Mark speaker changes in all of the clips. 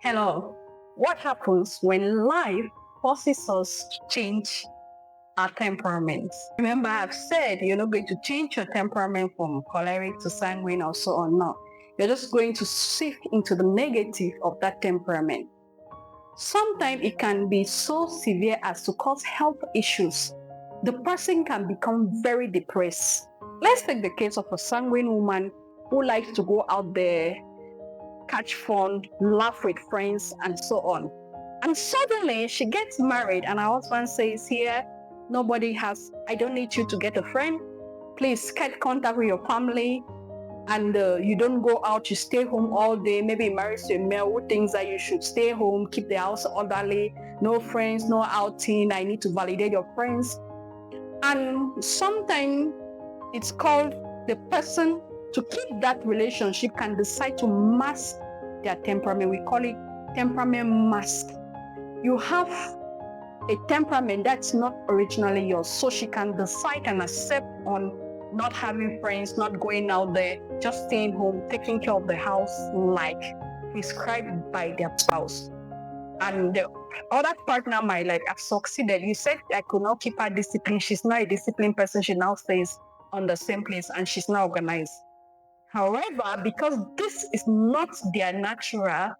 Speaker 1: Hello. What happens when life forces us to change our temperaments? Remember, I've said you're not going to change your temperament from choleric to sanguine or so on. No. You're just going to shift into the negative of that temperament. Sometimes it can be so severe as to cause health issues. The person can become very depressed. Let's take the case of a sanguine woman who likes to go out there, catch fun, laugh with friends, and so on. And suddenly she gets married, and her husband says, "Here, I don't need you to get a friend. Please get contact with your family, and you don't go out, you stay home all day." Maybe he marries to a male who thinks that you should stay home, keep the house orderly, no friends, no outing. I need to validate your friends. And sometimes it's called the person to keep that relationship can decide to mask their temperament. We call it temperament mask. You have a temperament that's not originally yours, so she can decide and accept on not having friends, not going out there, just staying home, taking care of the house like prescribed by their spouse. And the other partner might have succeeded. You said I could not keep her disciplined. She's not a disciplined person. She now stays on the same place and she's not organized. However, because this is not their natural,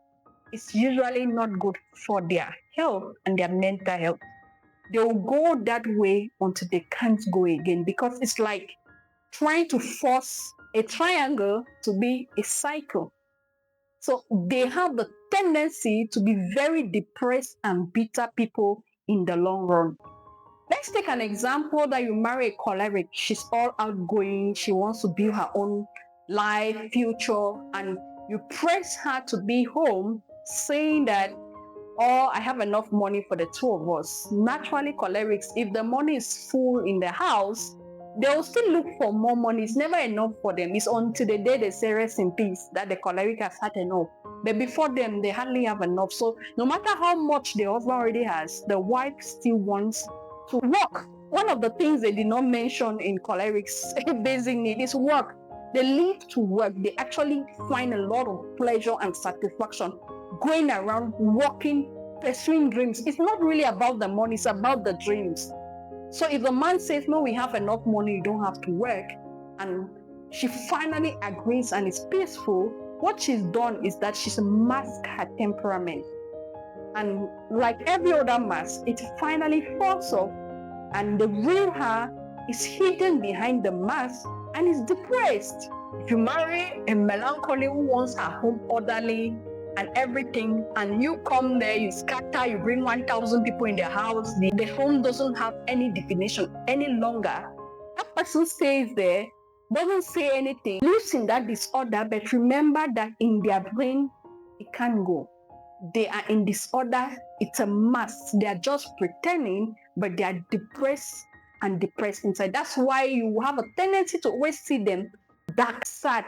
Speaker 1: it's usually not good for their health and their mental health. They will go that way until they can't go again, because it's like trying to force a triangle to be a cycle. So they have the tendency to be very depressed and bitter people in the long run. Let's take an example that you marry a choleric. She's all outgoing. She wants to build her own life, future, and you press her to be home saying that, "Oh, I have enough money for the two of us." Naturally, cholerics, if the money is full in the house, they'll still look for more money. It's never enough for them. It's until the day they say rest in peace that the choleric has had enough. But before them, they hardly have enough. So no matter how much the husband already has, the wife still wants to work. One of the things they did not mention in cholerics basic need is work. They live to work. They actually find a lot of pleasure and satisfaction going around working, pursuing dreams. It's not really about the money, it's about the dreams. So if the man says, "No, we have enough money, you don't have to work," and she finally agrees and is peaceful, what she's done is that she's masked her temperament. And like every other mask, it finally falls off, and the real her is hidden behind the mask and is depressed. If you marry a melancholy who wants her home orderly and everything, and you come there, you scatter, you bring 1,000 people in the house, the home doesn't have any definition any longer. That person stays there, doesn't say anything, lives in that disorder, but remember that in their brain, it can't go. They are in disorder, it's a mask. They are just pretending, but they are depressed and depressed inside. That's why you have a tendency to always see them dark, sad,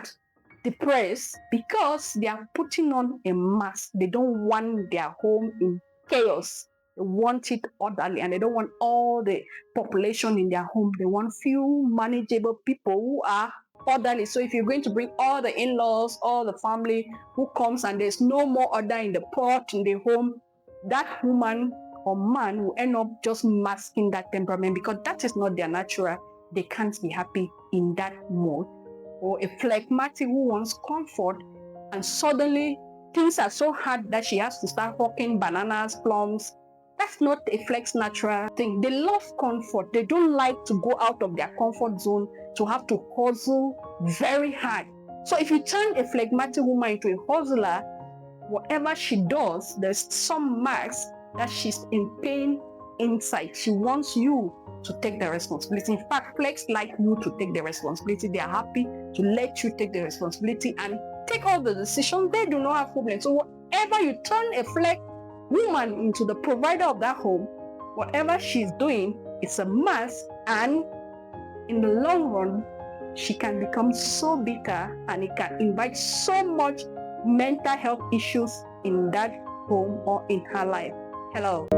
Speaker 1: depressed, because they are putting on a mask. They don't want their home in chaos. They want it orderly, and they don't want all the population in their home. They want few manageable people who are orderly. So if you're going to bring all the in-laws, all the family who comes, and there's no more order in the pot, in the home, that woman or man will end up just masking that temperament, because that is not their natural. They can't be happy in that mode. Or a phlegmatic who wants comfort, and suddenly things are so hard that she has to start hawking bananas, plums. That's not a flex natural thing. They love comfort. They don't like to go out of their comfort zone, to have to hustle very hard. So if you turn a phlegmatic woman into a hustler, whatever she does, there's some marks that she's in pain inside. She wants you to take the responsibility. In fact, flex like you to take the responsibility. They are happy to let you take the responsibility and take all the decisions. They do not have problems. So whatever you turn a flex woman into the provider of that home, whatever she's doing, it's a mask, and in the long run, she can become so bitter, and it can invite so much mental health issues in that home or in her life. Hello.